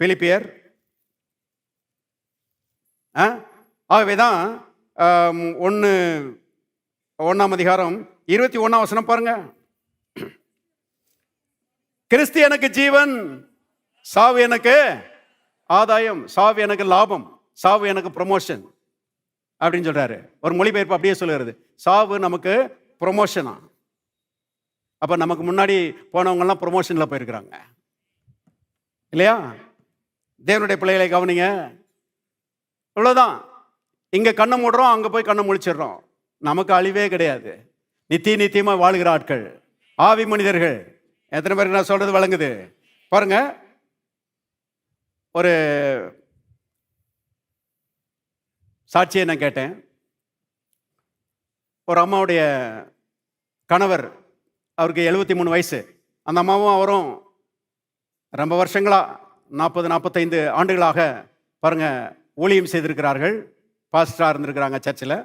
பிலிப்பியர். ஆகவேதான் 1ஆம் அதிகாரம் 21ஆம் வசனம் பாருங்க. கிறிஸ்து எனக்கு ஜீவன், சாவு எனக்கு ஆதாயம், சாவு எனக்கு லாபம், சாவு எனக்கு ப்ரொமோஷன் அப்படின்னு சொல்றாரு. ஒரு மொழிபெயர்ப்பு அப்படியே சொல்லுகிறது, சாவு நமக்கு ப்ரொமோஷனா. அப்ப நமக்கு முன்னாடி போனவங்க எல்லாம் ப்ரொமோஷன்ல போயிருக்கிறாங்க இல்லையா? தேவனுடைய பிள்ளைகளை கவனிங்க. இவ்வளவுதான். இங்க கண்ணை மூடுறோம், அங்க போய் கண்ணை முழிச்சிடுறோம். நமக்கு அழிவே கிடையாது. நித்தியமா வாழ்கிற ஆட்கள், ஆவி மனிதர்கள். எத்தனை பேருக்கு நான் சொல்றது வழங்குது பாருங்க. ஒரு சாட்சியை நான் கேட்டேன். ஒரு அம்மாவுடைய கணவர், அவருக்கு 73 வயசு. அந்த அம்மாவும் அவரும் ரொம்ப வருஷங்களா 40-45 ஆண்டுகளாக பாருங்க ஊழியம் செய்திருக்கிறார்கள். பாஸ்டராக இருந்திருக்கிறாங்க சர்ச்சில்.